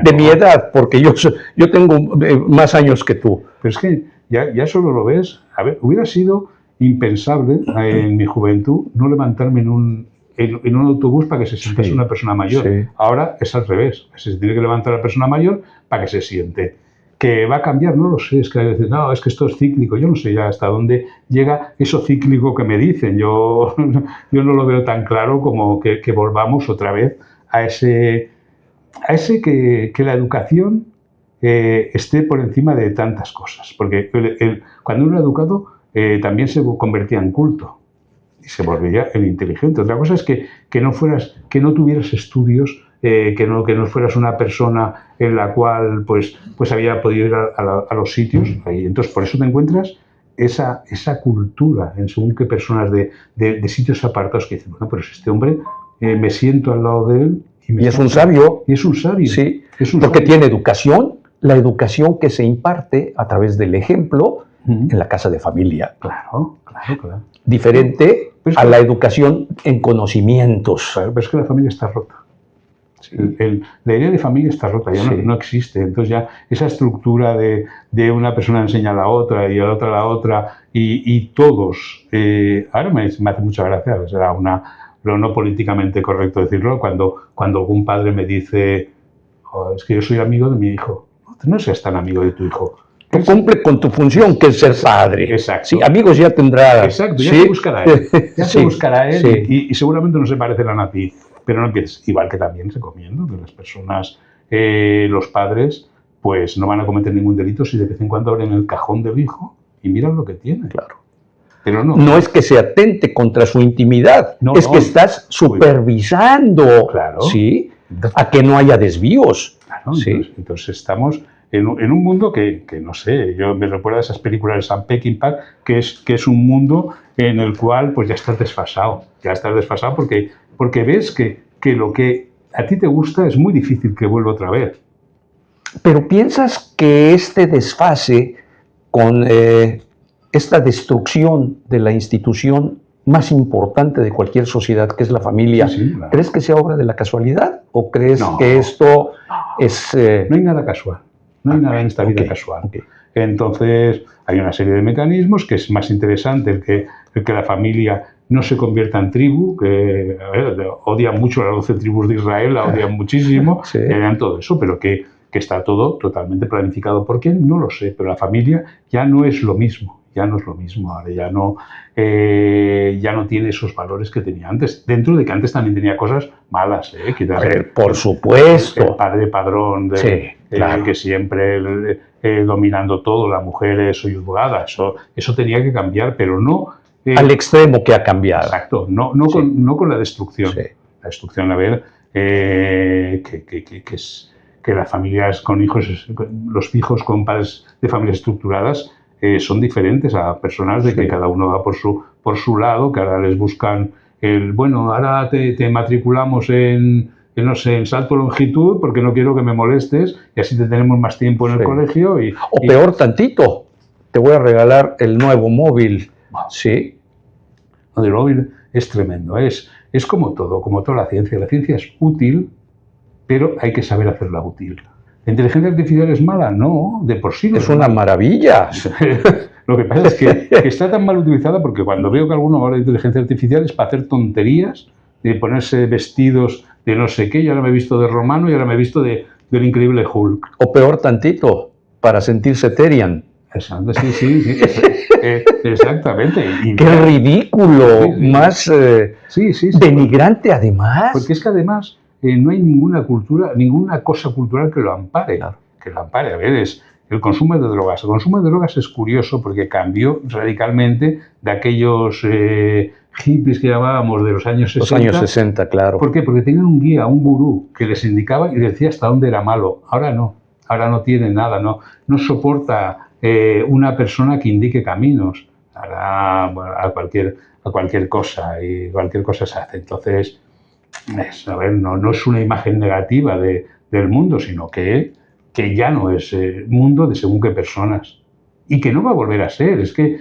de mi edad, porque yo tengo más años que tú. Pero es que ya solo lo ves. A ver, hubiera sido impensable en mi juventud no levantarme en un autobús para que se siente una persona mayor. Sí. Ahora es al revés. Se tiene que levantar a la persona mayor para que se siente. ¿Que va a cambiar? No lo sé. Es que a veces, no, es que esto es cíclico. Yo no sé ya hasta dónde llega eso cíclico que me dicen. Yo no lo veo tan claro como que volvamos otra vez a ese que la educación esté por encima de tantas cosas. Porque cuando uno era educado también se convertía en culto y se volvía en inteligente. Otra cosa es que no tuvieras estudios, que no fueras una persona en la cual pues había podido ir a los sitios. Y entonces por eso te encuentras esa cultura en según qué personas de sitios apartados que dicen, bueno, pero si este hombre me siento al lado de él y es un sabio. Y es un sabio. Sí, porque tiene educación, la educación que se imparte a través del ejemplo en la casa de familia. Claro. Diferente a la educación en conocimientos. Claro, pero es que la familia está rota. Sí. La idea de familia está rota, ya no existe. Entonces ya esa estructura de una persona enseña a la otra y a la otra y todos. Ahora me hace mucha gracia, será lo no políticamente correcto decirlo, cuando algún padre me dice, oh, es que yo soy amigo de mi hijo. No seas tan amigo de tu hijo. Tú cumple con tu función, que es ser padre. Exacto. Sí, amigos ya tendrá. Exacto, ya se buscará él. Ya se buscará él y seguramente no se parecerán a ti. Pero no empieces. Igual que también recomiendo que las personas, los padres, pues no van a cometer ningún delito si de vez en cuando abren el cajón del hijo y miran lo que tiene. Claro. Pero no es que se atente contra su intimidad, que estás supervisando, ¿sí? A que no haya desvíos. Claro, entonces estamos en un mundo que no sé, yo me recuerdo a esas películas de Sam Peckinpah, que es un mundo en el cual pues ya estás desfasado porque ves que lo que a ti te gusta es muy difícil que vuelva otra vez. Pero ¿piensas que este desfase con esta destrucción de la institución más importante de cualquier sociedad, que es la familia, claro, ¿crees que sea obra de la casualidad? ¿O crees que esto es...? No hay nada casual. No hay nada en esta vida casual. Entonces, hay una serie de mecanismos que es más interesante el que la familia no se convierta en tribu, que odian mucho a las 12 tribus de Israel, la odian muchísimo, odian todo eso, pero que está todo totalmente planificado. ¿Por qué? No lo sé, pero la familia ya no es lo mismo. Ahora ya no tiene esos valores que tenía antes, dentro de que antes también tenía cosas malas. Por supuesto. El padre padrón, que siempre dominando todo, la mujer subyugada, eso tenía que cambiar, pero no... al extremo que ha cambiado. Exacto, no con la destrucción. La destrucción, a ver, que las familias con hijos, los hijos con padres de familias estructuradas, son diferentes a personas de que cada uno va por su lado, que ahora les buscan ahora te matriculamos en salto longitud porque no quiero que me molestes y así te tenemos más tiempo en el colegio. O peor tantito, te voy a regalar el nuevo móvil. Sí. El móvil es tremendo, es como toda la ciencia. La ciencia es útil, pero hay que saber hacerla útil. ¿La inteligencia artificial es mala? No, de por sí no es una maravilla. Lo que pasa es que está tan mal utilizada porque cuando veo que alguno habla de inteligencia artificial es para hacer tonterías, de ponerse vestidos de no sé qué, y ahora me he visto de Romano y ahora me he visto del increíble Hulk. O peor tantito, para sentirse Terian. Exacto, sí. Exactamente. ¡Qué ridículo! Más denigrante además. Porque es que además no hay ninguna cosa cultural que lo ampare. Claro. Que lo ampare. A ver, es el consumo de drogas. El consumo de drogas es curioso porque cambió radicalmente de aquellos hippies que llamábamos de los años 60. Los años 60, claro. ¿Por qué? Porque tenían un guía, un gurú, que les indicaba y les decía hasta dónde era malo. Ahora no. Ahora no tiene nada. No soporta una persona que indique caminos. Ahora a cualquier cosa y cualquier cosa se hace. Entonces, no es una imagen negativa del mundo, sino que ya no es mundo de según qué personas y que no va a volver a ser. Es que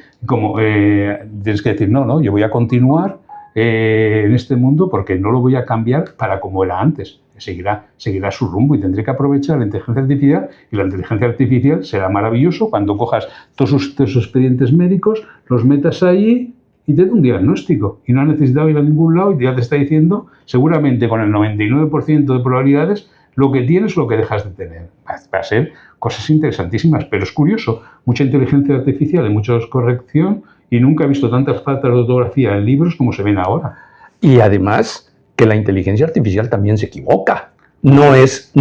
tienes que decir, no, yo voy a continuar en este mundo porque no lo voy a cambiar para como era antes. seguirá su rumbo y tendré que aprovechar la inteligencia artificial, y la inteligencia artificial será maravilloso cuando cojas todos sus expedientes médicos, los metas ahí y te da un diagnóstico y no has necesitado ir a ningún lado y ya te está diciendo seguramente con el 99% de probabilidades lo que tienes o lo que dejas de tener. Va a ser cosas interesantísimas, pero es curioso, mucha inteligencia artificial y mucha corrección, y nunca he visto tantas faltas de ortografía en libros como se ven ahora. Y además que la inteligencia artificial también se equivoca. No es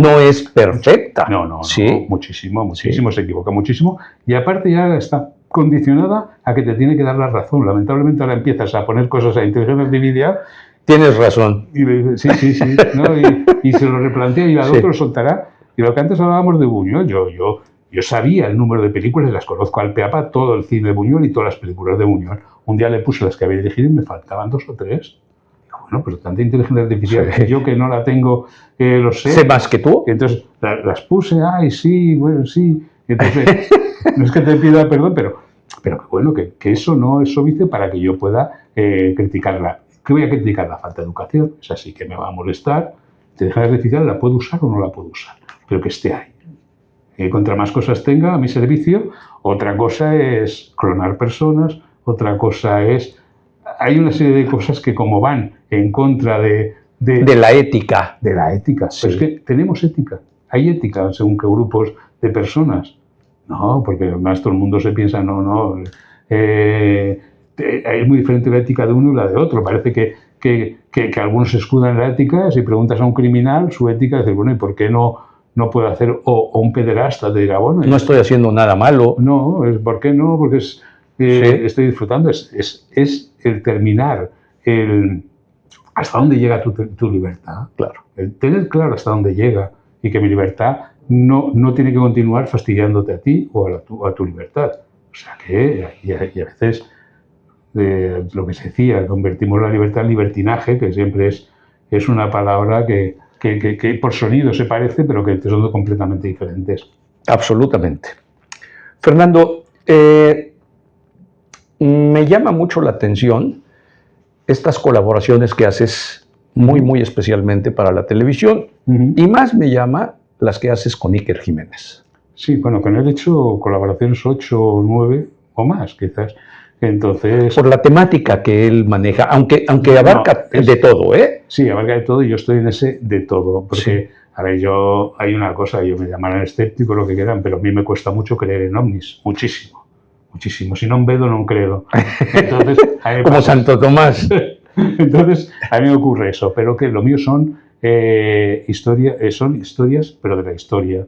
perfecta. No, ¿Sí? muchísimo, se equivoca muchísimo, y aparte ya está condicionada a que te tiene que dar la razón. Lamentablemente ahora empiezas a poner cosas a inteligencia artificial. Tienes razón. Y le dice, sí, ¿no? y se lo replantea y al otro lo soltará. Y lo que antes hablábamos de Buñuel, yo sabía el número de películas, las conozco al peapa, todo el cine de Buñuel y todas las películas de Buñuel. Un día le puse las que había dirigido y me faltaban 2 o 3. Bueno, pero tanta inteligencia artificial, yo que no la tengo, lo sé. ¿Sé más que tú? Entonces las puse, sí, bueno, sí. Entonces, no es que te pida perdón, pero que bueno, que eso no es óbice para que yo pueda criticarla. ¿Qué voy a criticar? La falta de educación. Es así que me va a molestar. Inteligencia artificial, ¿la puedo usar o no la puedo usar? Pero que esté ahí. Contra más cosas tenga a mi servicio, otra cosa es clonar personas, otra cosa es... Hay una serie de cosas que como van en contra de la ética. De la ética. Sí. Pero es que tenemos ética. Hay ética según qué grupos de personas. No, porque además todo el mundo se piensa, es muy diferente la ética de uno y la de otro. Parece que algunos se escudan en la ética. Si preguntas a un criminal, su ética es decir, bueno, ¿y por qué no puede hacer? O un pederasta te dirá, bueno... No estoy haciendo nada malo. No, ¿por qué no? Porque estoy disfrutando. Es el terminar, hasta dónde llega tu libertad. Claro. El tener claro hasta dónde llega y que mi libertad no tiene que continuar fastidiándote a ti o a tu libertad. O sea que, y a veces, lo que se decía, convertimos la libertad en libertinaje, que siempre es una palabra que por sonido se parece, pero que son completamente diferentes. Absolutamente. Fernando, me llama mucho la atención estas colaboraciones que haces muy especialmente para la televisión, y más me llama las que haces con Iker Jiménez. Sí, bueno, con él he hecho colaboraciones 8 o 9 o más, quizás. Entonces... Por la temática que él maneja, aunque abarca de todo, ¿eh? Sí, abarca de todo, y yo estoy en ese de todo, porque, a ver, hay una cosa, yo me llamarán escéptico, lo que quieran, pero a mí me cuesta mucho creer en ovnis, muchísimo. Si no vedo, no creo. Entonces, como Santo Tomás. Entonces, a mí me ocurre eso, pero que lo mío son historias, pero de la historia.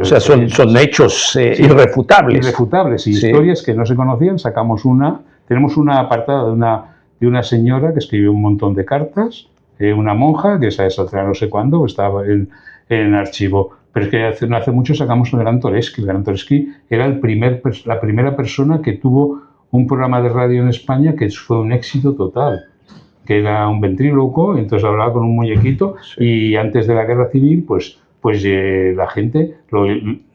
O sea, son hechos irrefutables. Irrefutables, y historias que no se conocían. Tenemos una apartada de una señora que escribió un montón de cartas, una monja, que esa es otra no sé cuándo, estaba en archivo. Pero es que no hace mucho sacamos el Gran Toresky. El Gran Toresky era la primera persona que tuvo un programa de radio en España que fue un éxito total, que era un ventríloco, entonces hablaba con un muñequito, y antes de la Guerra Civil, pues la gente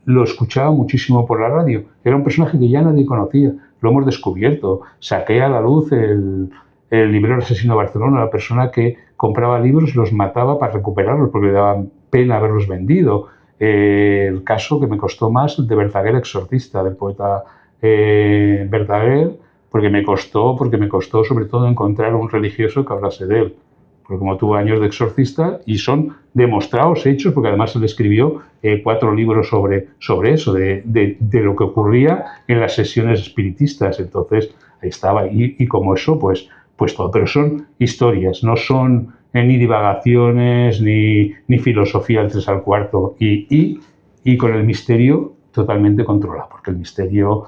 lo escuchaba muchísimo por la radio. Era un personaje que ya nadie conocía, lo hemos descubierto. Saqué a la luz el librero asesino de Barcelona, la persona que compraba libros y los mataba para recuperarlos porque le daba pena haberlos vendido. El caso que me costó más, el de Verdaguer exorcista, del poeta Verdaguer, porque me costó sobre todo encontrar un religioso que hablase de él. Porque como tuvo años de exorcista, y son demostrados hechos, porque además él escribió 4 libros sobre eso, de lo que ocurría en las sesiones espiritistas. Entonces, ahí estaba. Y como eso, pues todo. Pero son historias, no son ni divagaciones, ni filosofía del 3 al 4. Y con el misterio totalmente controlado, porque el misterio,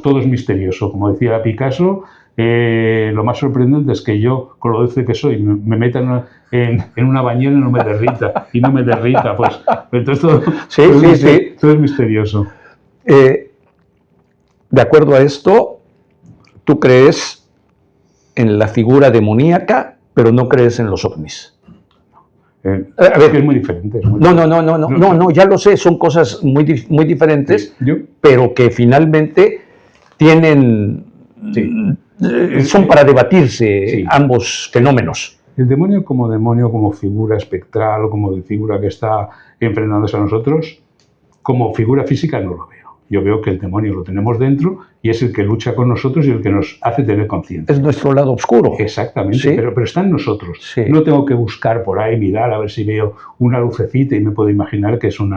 todo es misterioso. Como decía Picasso, lo más sorprendente es que yo, con lo dulce que soy, me meta en una bañera y no me derrita, pues entonces todo es misterioso. De acuerdo a esto, tú crees en la figura demoníaca, pero no crees en los ovnis. A ver, es muy diferente. No, ya lo sé, son cosas muy diferentes, pero que finalmente tienen... son para debatirse ambos fenómenos. El demonio como figura espectral o como figura que está enfrentándose a nosotros, como figura física no lo veo. Yo veo que el demonio lo tenemos dentro y es el que lucha con nosotros y el que nos hace tener conciencia. Es nuestro lado oscuro. Exactamente, ¿Sí? pero está en nosotros. Sí. No tengo que buscar por ahí, mirar a ver si veo una lucecita y me puedo imaginar que es un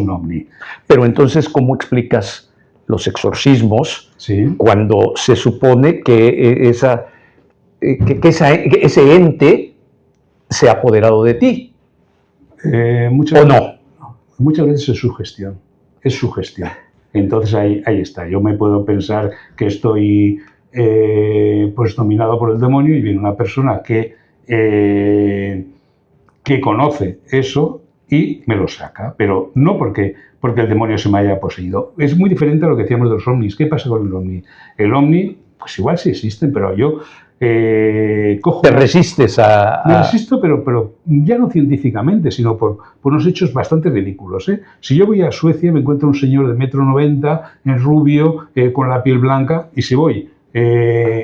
ovni. Pero entonces, ¿cómo explicas los exorcismos ¿Sí? cuando se supone que ese ente se ha apoderado de ti? Muchas ¿O veces, no? Muchas veces es sugestión. Es sugestión. Entonces ahí está. Yo me puedo pensar que estoy pues dominado por el demonio y viene una persona que conoce eso y me lo saca, pero no porque el demonio se me haya poseído. Es muy diferente a lo que decíamos de los ovnis. ¿Qué pasa con el ovni? El ovni, pues igual sí existen, pero yo cojo... Te resistes a... Me resisto, pero ya no científicamente, sino por unos hechos bastante ridículos. Si yo voy a Suecia, me encuentro un señor de 1,90 m, en rubio, con la piel blanca, y si voy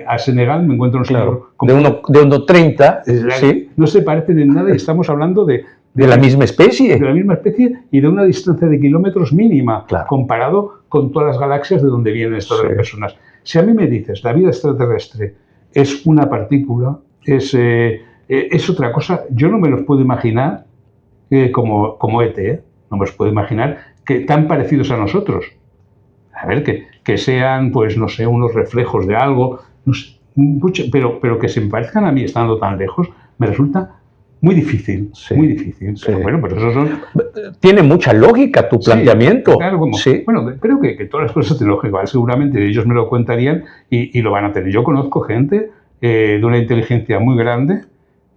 a Senegal, me encuentro un señor... Claro, de 1,30 ¿sí? No se parecen en nada y estamos hablando de la misma especie. De la misma especie y de una distancia de kilómetros mínima, claro, comparado con todas las galaxias de donde vienen estas personas. Si a mí me dices, la vida extraterrestre es una partícula, es otra cosa, yo no me los puedo imaginar como ET, no me los puedo imaginar que tan parecidos a nosotros. A ver, que sean, pues no sé, unos reflejos de algo, no sé, pero que se me parezcan a mí estando tan lejos, me resulta muy difícil, muy difícil. Pero bueno, pues eso son... Tiene mucha lógica tu planteamiento. Sí, claro, bueno, creo que todas las cosas tienen lógica. Seguramente ellos me lo contarían y lo van a tener. Yo conozco gente de una inteligencia muy grande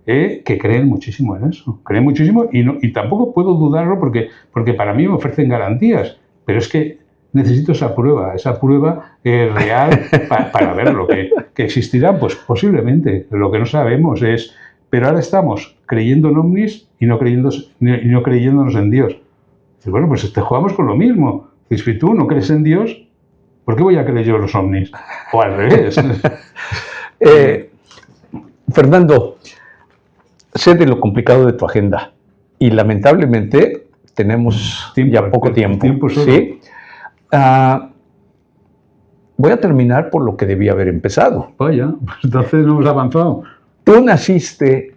que creen muchísimo en eso. Creen muchísimo y tampoco puedo dudarlo porque para mí me ofrecen garantías. Pero es que necesito esa prueba real para verlo. Que existirá, pues posiblemente. Lo que no sabemos es... Pero ahora estamos creyendo en ovnis y no creyéndonos en Dios. Dices, bueno, pues jugamos con lo mismo. Dices, si tú no crees en Dios, ¿por qué voy a creer yo en los ovnis? O al revés. Fernando, sé de lo complicado de tu agenda y lamentablemente tenemos ya poco tiempo. ¿Sí? Voy a terminar por lo que debía haber empezado. Vaya, pues entonces no hemos avanzado. Tú naciste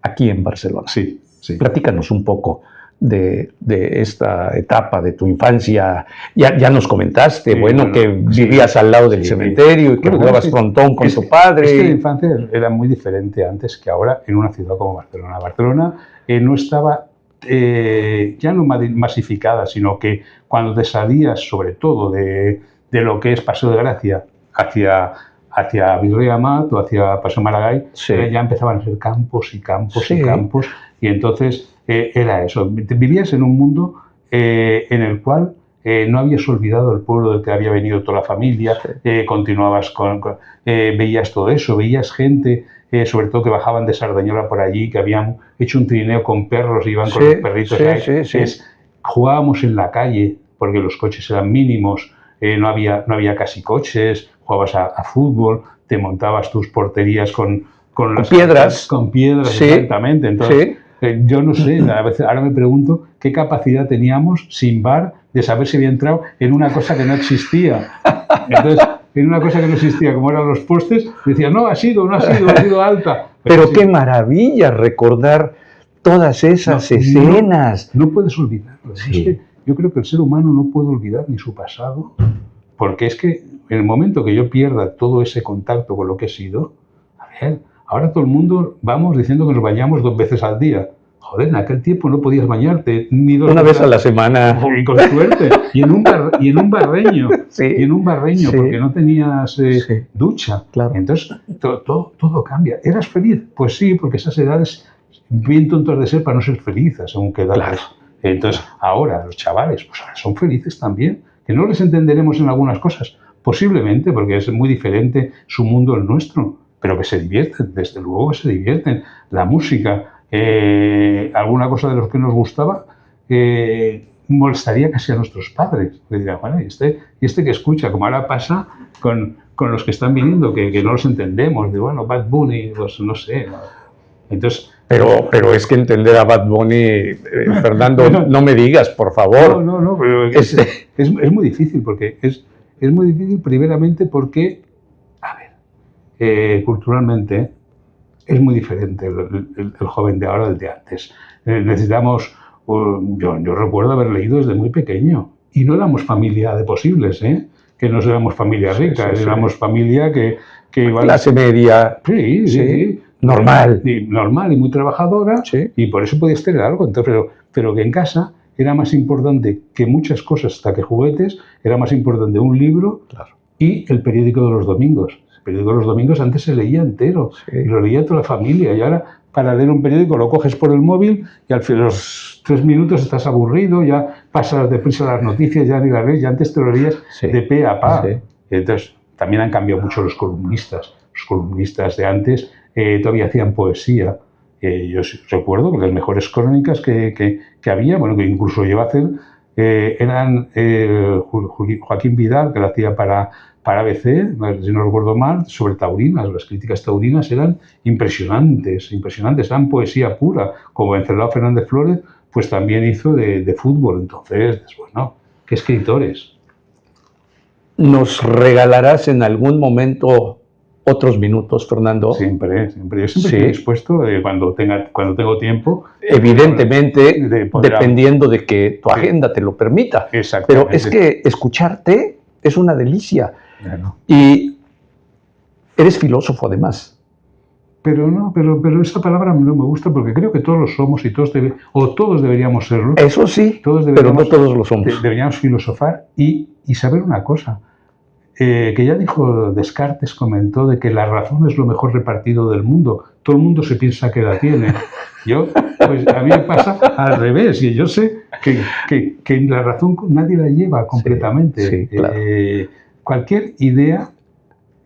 aquí en Barcelona. Sí. Platícanos un poco de esta etapa de tu infancia. Ya nos comentaste, que vivías al lado del cementerio y que jugabas frontón con tu padre. Es que la infancia era muy diferente antes que ahora en una ciudad como Barcelona. Barcelona no estaba ya no masificada, sino que cuando te salías, sobre todo, de lo que es Paseo de Gracia hacia Virrey Amat o hacia Paseo Maragall, ya empezaban a ser campos y campos y campos, y entonces era eso. Vivías en un mundo en el cual no habías olvidado el pueblo del que había venido toda la familia, continuabas veías todo eso, veías gente, sobre todo que bajaban de Sardañola por allí, que habían hecho un trineo con perros y iban con los perritos ahí. Jugábamos en la calle, porque los coches eran mínimos, no había casi coches, jugabas a fútbol, te montabas tus porterías con piedras. Con piedras, exactamente. Entonces, yo no sé, a veces, ahora me pregunto qué capacidad teníamos sin VAR de saber si había entrado en una cosa que no existía. Entonces, en una cosa que no existía, como eran los postes, decía, no ha sido alta. Pero qué maravilla recordar todas esas escenas. No puedes olvidarlo. Es que yo creo que el ser humano no puede olvidar ni su pasado, porque es que en el momento que yo pierda todo ese contacto con lo que he sido, a ver, ahora todo el mundo vamos diciendo que nos bañamos 2 veces al día. Joder, en aquel tiempo no podías bañarte ni 2 veces. Una vez a la semana. Y con suerte. Y en un barreño. Y en un barreño, porque no tenías ducha. Claro. Entonces, todo cambia. ¿Eras feliz? Pues sí, porque esas edades bien tontas de ser para no ser felices, según qué edades. Claro. Entonces, ahora los chavales, pues ahora son felices también. Que no les entenderemos en algunas cosas, posiblemente, porque es muy diferente su mundo al nuestro, pero que se divierten, desde luego que se divierten. La música, alguna cosa de los que nos gustaba, molestaría casi a nuestros padres. Le dirían, bueno, ¿y este que escucha? Como ahora pasa con los que están viniendo, que no los entendemos. De, bueno, Bad Bunny, pues no sé. Entonces, pero es que entender a Bad Bunny, Fernando, no me digas, por favor. No, pero es muy difícil, porque es muy difícil primeramente porque, a ver, culturalmente es muy diferente el joven de ahora del de antes. Necesitamos, yo recuerdo haber leído desde muy pequeño, y no éramos familia de posibles, que no éramos familia rica, éramos familia que igual... Clase media. Sí. Normal. Normal y muy trabajadora, Sí. y por eso podías tener algo. Entonces, pero que en casa era más importante que muchas cosas, hasta que juguetes, era más importante un libro, Claro. Y el periódico de los domingos. El periódico de los domingos antes se leía entero, Sí. Y lo leía toda la familia, y ahora para leer un periódico lo coges por el móvil y al fin los 3 minutos estás aburrido, ya pasas deprisa las noticias, ya ni las lees, ya antes te lo leías de pe a pa. Sí. Entonces también han cambiado mucho los columnistas. Los columnistas de antes todavía hacían poesía. Yo recuerdo que las mejores crónicas que había, bueno, que incluso llegó a hacer, eran Joaquín Vidal, que lo hacía para ABC, si no recuerdo mal, sobre taurinas. Las críticas taurinas eran impresionantes, eran poesía pura. Como Wenceslao Fernández Flórez, pues también hizo de fútbol. Entonces, bueno, ¿qué escritores? ¿Nos regalarás en algún momento otros minutos, Fernando? Siempre. Yo siempre estoy dispuesto, cuando tengo tiempo. Evidentemente, dependiendo de que tu agenda te lo permita. Exactamente. Pero es que escucharte es una delicia. Bueno. Y eres filósofo, además. Pero esa palabra no me gusta, porque creo que todos lo somos y todos deberíamos serlo. Eso sí, pero no todos lo somos. Deberíamos filosofar y saber una cosa. Que ya dijo Descartes, comentó de que la razón es lo mejor repartido del mundo. Todo el mundo se piensa que la tiene. Pues a mí me pasa al revés. Y yo sé que la razón nadie la lleva completamente. Sí, claro. Cualquier idea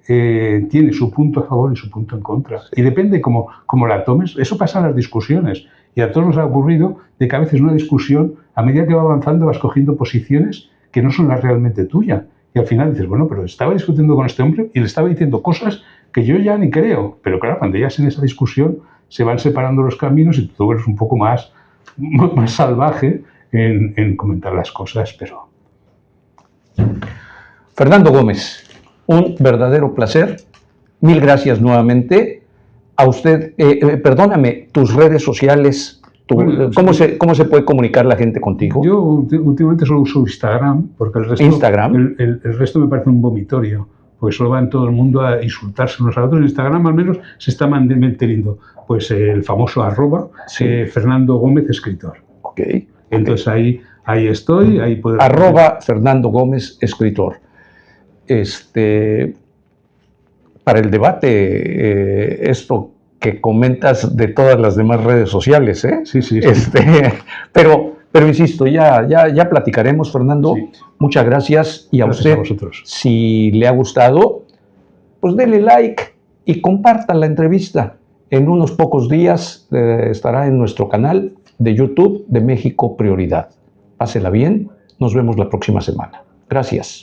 tiene su punto a favor y su punto en contra. Sí. Y depende cómo la tomes. Eso pasa en las discusiones. Y a todos nos ha ocurrido de que a veces una discusión, a medida que va avanzando, vas cogiendo posiciones que no son las realmente tuyas. Y al final dices, bueno, pero estaba discutiendo con este hombre y le estaba diciendo cosas que yo ya ni creo. Pero claro, cuando ya en esa discusión se van separando los caminos y tú eres un poco más salvaje en comentar las cosas, pero... Fernando Gómez, un verdadero placer. Mil gracias nuevamente. A usted, perdóname, tus redes sociales... Bueno, ¿Cómo se puede comunicar la gente contigo? Yo últimamente solo uso Instagram, porque el resto, ¿Instagram? El resto me parece un vomitorio, porque solo van todo el mundo a insultarse unos a otros. En Instagram al menos se está manteniendo pues el famoso >, sí. Fernando Gómez Escritor. Okay. Entonces ahí estoy. Ahí @ Fernando Gómez Escritor. Para el debate, esto que comentas de todas las demás redes sociales, ¿eh? Sí. Pero insisto, ya platicaremos, Fernando. Sí. Muchas gracias. Y gracias a vosotros. Si le ha gustado, pues dele like y comparta la entrevista. En unos pocos días estará en nuestro canal de YouTube de México Prioridad. Pásela bien. Nos vemos la próxima semana. Gracias.